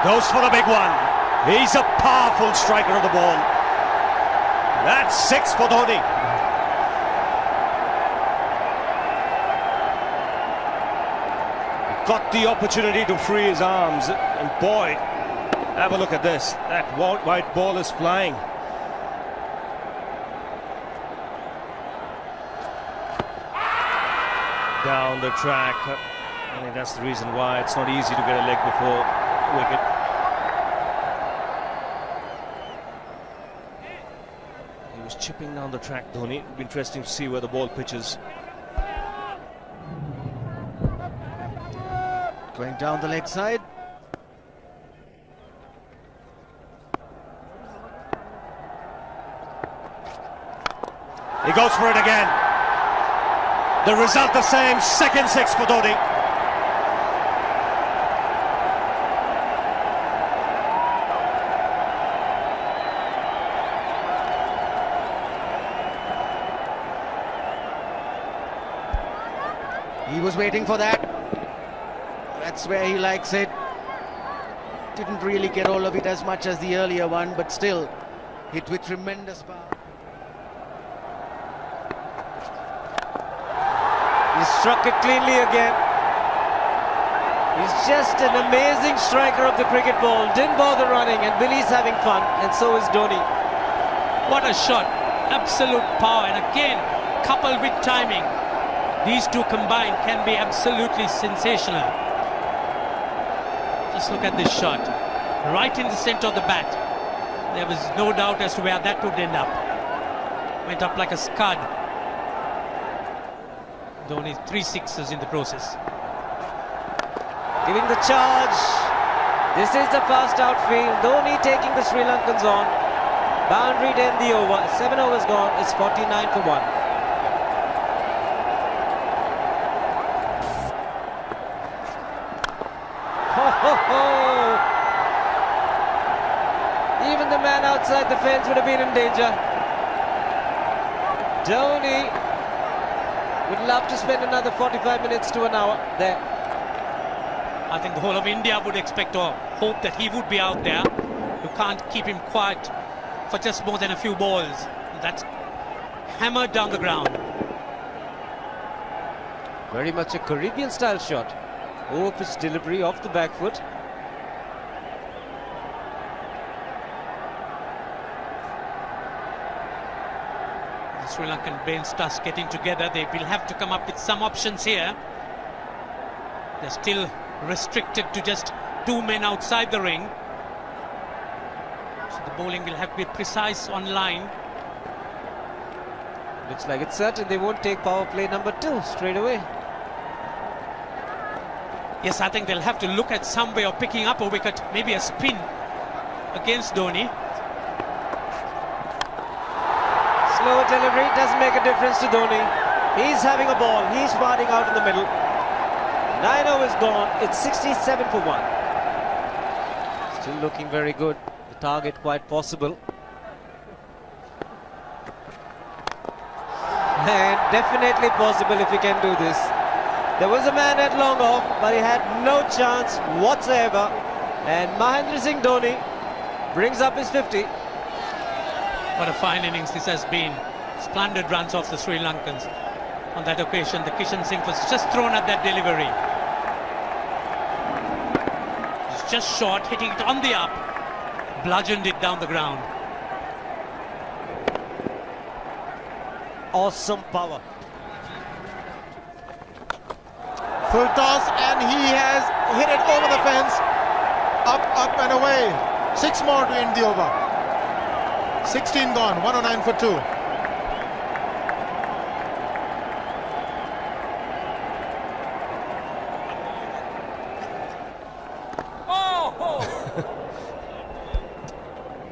goes for the big one. He's a powerful striker of the ball. That's 6 for Dhoni. He got the opportunity to free his arms, and boy, have a look at this. That white ball is flying. Down the track. I think that's the reason why it's not easy to get a leg before wicket. He was chipping down the track, Dhoni. It'll be interesting to see where the ball pitches. Going down the leg side. He goes for it again. The result the same, second 6 for Dhoni. He was waiting for that. That's where he likes it. Didn't really get all of it as much as the earlier one, but still hit with tremendous power. He struck it cleanly again. He's just an amazing striker of the cricket ball. Didn't bother running, and Billy's having fun, and so is Dhoni. What a shot. Absolute power, and again, coupled with timing. These two combined can be absolutely sensational. Just look at this shot. Right in the center of the bat. There was no doubt as to where that would end up. Went up like a scud. Dhoni 3 sixes in the process. Giving the charge. This is the fast outfield. Dhoni taking the Sri Lankans on. Boundary to end the over. 7 overs gone. It's 49 for 1. Even the man outside the fence would have been in danger. Dhoni would love to spend another 45 minutes to an hour there. I think the whole of India would expect or hope that he would be out there. You can't keep him quiet for just more than a few balls. That's hammered down the ground. Very much a Caribbean style shot. Over pitch delivery off the back foot. The Sri Lankan brain starts getting together. They will have to come up with some options here. They're still restricted to just 2 men outside the ring. So the bowling will have to be precise on line. Looks like it's certain they won't take power play number 2 straight away. Yes, I think they'll have to look at some way of picking up a wicket, maybe a spin against Dhoni. Slow delivery doesn't make a difference to Dhoni. He's having a ball. He's parting out in the middle. 9 overs gone. It's 67 for 1. Still looking very good. The target quite possible. And definitely possible if he can do this. There was a man at long off, but he had no chance whatsoever. And Mahendra Singh Dhoni brings up his 50. What a fine innings this has been. Splendid runs off the Sri Lankans. On that occasion, the Kishan Singh was just thrown at that delivery. It's just short, hitting it on the up. Bludgeoned it down the ground. Awesome power. Full toss, and he has hit it over the fence. Up and away. 6 more to end the over. 16 gone, 109 for 2.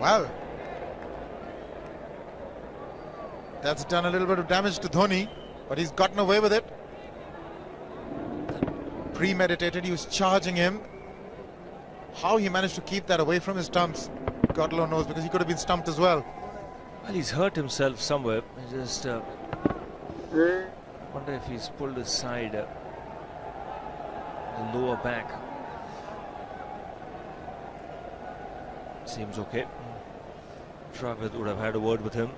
Well, that's done a little bit of damage to Dhoni, but he's gotten away with it. Premeditated, he was charging him. How he managed to keep that away from his stumps, God alone knows, because he could have been stumped as well. Well, he's hurt himself somewhere. I just wonder if he's pulled his side, the lower back. Seems okay. Dravid would have had a word with him.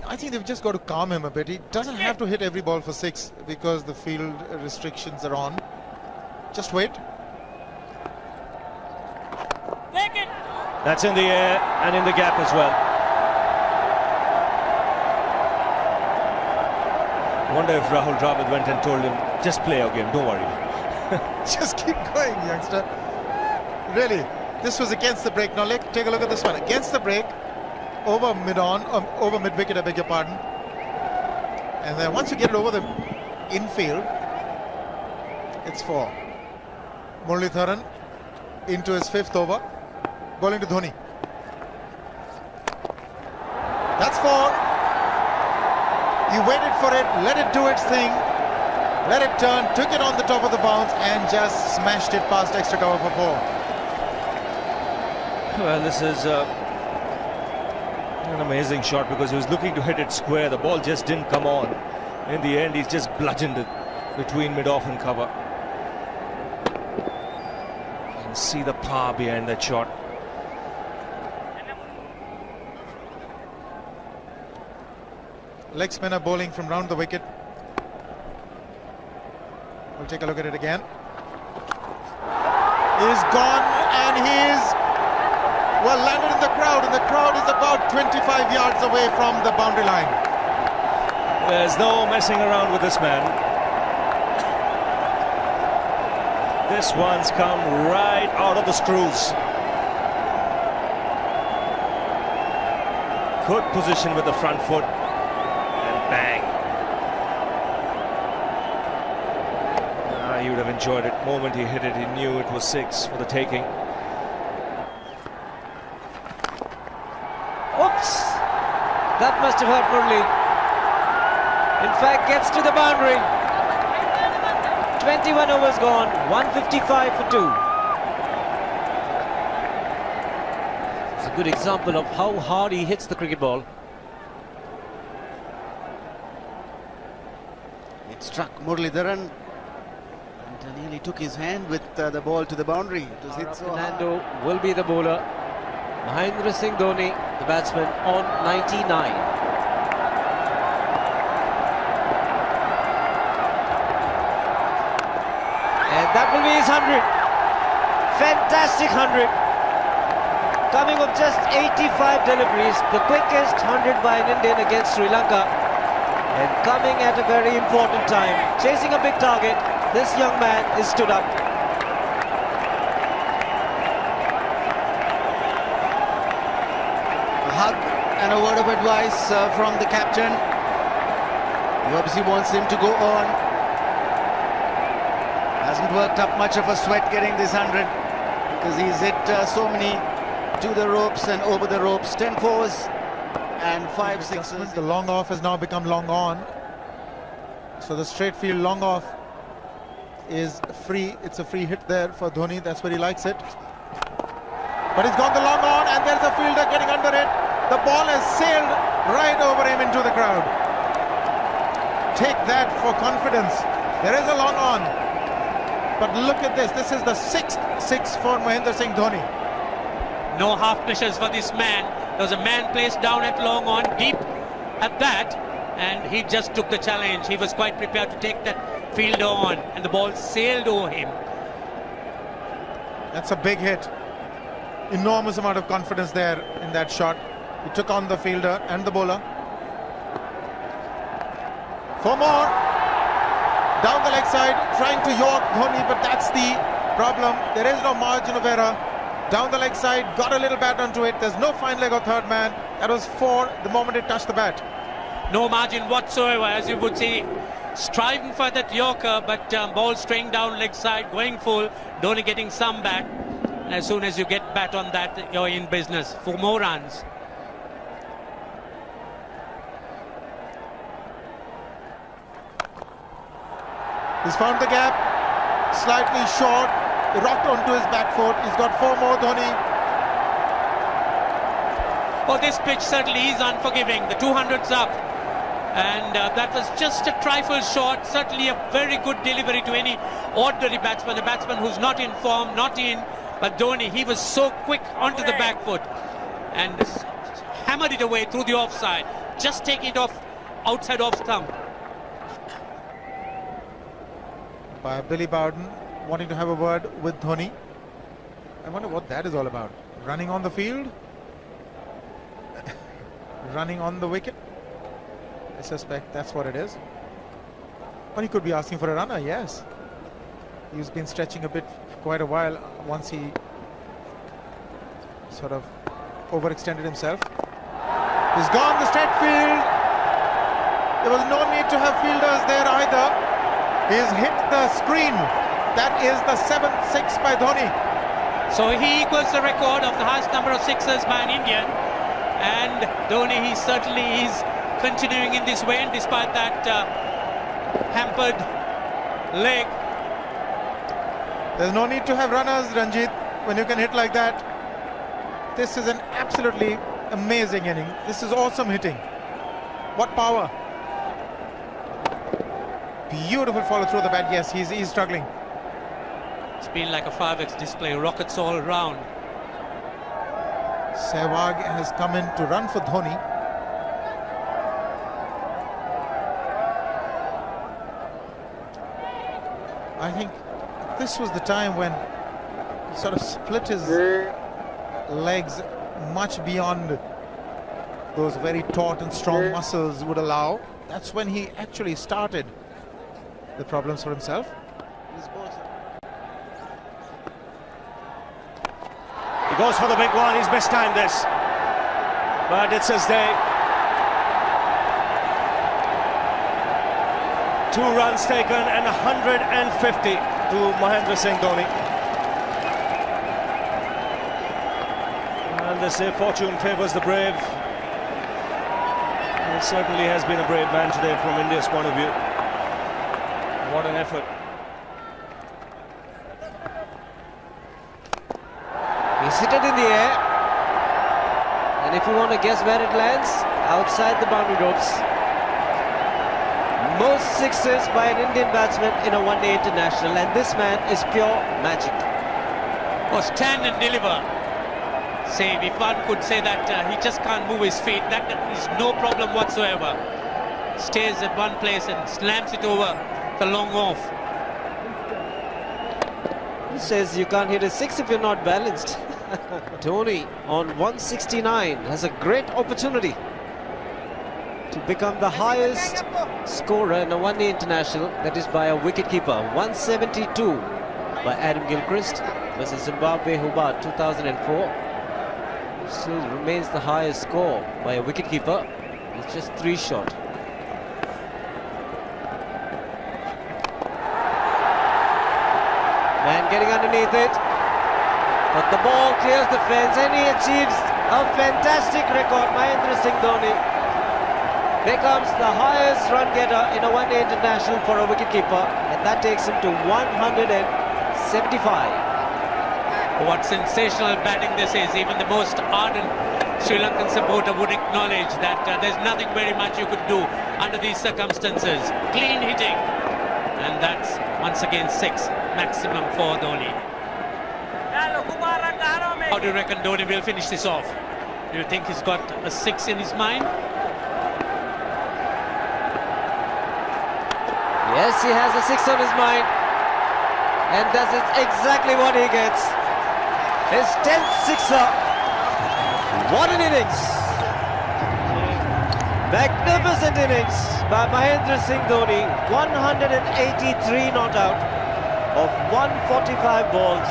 I think they've just got to calm him a bit. He doesn't have to hit every ball for 6 because the field restrictions are on. Just wait. That's in the air and in the gap as well. I wonder if Rahul Dravid went and told him, just play our game, don't worry. Just keep going, youngster. Really, this was against the break. Now take a look at this one. Against the break, over mid-wicket, I beg your pardon. And then once you get it over the infield, it's 4. Muralitharan into his 5th over, bowling to Dhoni. That's 4. He waited for it, let it do its thing, let it turn, took it on the top of the bounce and just smashed it past extra cover for 4. Well, this is an amazing shot because he was looking to hit it square. The ball just didn't come on. In the end, he's just bludgeoned it between mid-off and cover. You can see the power behind that shot. Leg spinner bowling from round the wicket. We'll take a look at it again. He's gone and he's landed in the crowd, and the crowd is about 25 yards away from the boundary line. There's no messing around with this man. This one's come right out of the screws. Good position with the front foot. Bang. He would have enjoyed it. The moment he hit it, he knew it was 6 for the taking. Oops! That must have hurt Murli. In fact, gets to the boundary. 21 overs gone, 155 for 2. It's a good example of how hard he hits the cricket ball. Struck Muralitharan and nearly took his hand with the ball to the boundary. It was hit so hard. Fernando will be the bowler. Mahendra Singh Dhoni, the batsman, on 99. And that will be his 100. Fantastic 100. Coming of just 85 deliveries, the quickest 100 by an Indian against Sri Lanka. And coming at a very important time, chasing a big target, this young man is stood up. A hug and a word of advice from the captain. He obviously wants him to go on. Hasn't worked up much of a sweat getting this 100 because he's hit so many to the ropes and over the ropes. 10 fours. And 5 sixes. The long off has now become long on. So the straight field long off is free. It's a free hit there for Dhoni. That's where he likes it. But he's gone the long on and there's a fielder getting under it. The ball has sailed right over him into the crowd. Take that for confidence. There is a long on. But look at this. This is the 6th 6 for Mahendra Singh Dhoni. No half measures for this man. There was a man placed down at long on, deep at that, and he just took the challenge. He was quite prepared to take that fielder on, and the ball sailed over him. That's a big hit. Enormous amount of confidence there in that shot. He took on the fielder and the bowler. 4 more. Down the leg side, trying to york Dhoni, but that's the problem. There is no margin of error. Down the leg side, got a little bat onto it. There's no fine leg or third man. That was 4 the moment it touched the bat. No margin whatsoever, as you would see. Striving for that yorker, but ball straying down leg side, going full. Dhoni getting some bat. And as soon as you get bat on that, you're in business for more runs. He's found the gap, slightly short, rocked onto his back foot. He's got 4 more, Dhoni. Well, this pitch certainly is unforgiving. The 200's up. And that was just a trifle short. Certainly a very good delivery to any ordinary batsman. A batsman who's not in form, not in But Dhoni, he was so quick onto the back foot and hammered it away through the offside, just taking it off outside off stump. By Billy Bowden wanting to have a word with Dhoni. I wonder what that is all about. Running on the field? Running on the wicket? I suspect that's what it is. Or he could be asking for a runner, yes. He's been stretching a bit for quite a while once he sort of overextended himself. He's gone the straight field. There was no need to have fielders there either. He's hit the screen. That is the 7th six by Dhoni. So he equals the record of the highest number of sixes by an Indian. And Dhoni, he certainly is continuing in this way, and despite that hampered leg. There's no need to have runners, Ranjit, when you can hit like that. This is an absolutely amazing inning. This is awesome hitting. What power. Beautiful follow through the bat. Yes, he's struggling. It's been like a 5x display, rockets all around. Sehwag has come in to run for Dhoni. I think this was the time when he sort of split his legs much beyond those very taut and strong muscles would allow. That's when he actually started the problems for himself. He goes for the big one. He's mistimed this, but it's his day. 2 runs taken and 150 to Mahendra Singh Dhoni. And they say fortune favours the brave. He certainly has been a brave man today from India's point of view. What an effort. He's hit it in the air. And if you want to guess where it lands, outside the boundary ropes. Most sixes by an Indian batsman in a one-day international, and this man is pure magic. Oh, stand and deliver. Save, if one could say that he just can't move his feet, that is no problem whatsoever. Stays at one place and slams it over the long off. Who says you can't hit a six if you're not balanced? Dhoni on 169 has a great opportunity to become the highest scorer in a one-day international, that is by a wicketkeeper. 172 by Adam Gilchrist versus Zimbabwe Hobart 2004. Still remains the highest score by a wicketkeeper. It's just 3 short. Man getting underneath it, but the ball clears the fence and he achieves a fantastic record. Mahendra Singh Dhoni becomes the highest run getter in a one-day international for a wicketkeeper, and that takes him to 175. What sensational batting this is. Even the most ardent Sri Lankan supporter would acknowledge that there's nothing very much you could do under these circumstances. Clean hitting, and that's once again 6 maximum for Dhoni. How do you reckon Dhoni will finish this off? Do you think he's got a 6 in his mind? Yes, he has a 6 on his mind, and that is exactly what he gets. His 10th sixer. What an innings! Magnificent innings by Mahendra Singh Dhoni. 183 not out of 145 balls,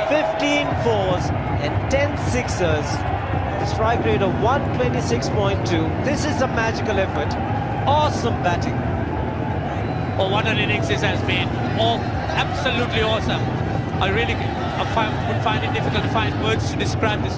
15 fours and 10 sixers. Strike rate of 126.2. This is a magical effort. Awesome batting. Oh, what an innings this has been. Oh, absolutely awesome. I really would find it difficult to find words to describe this.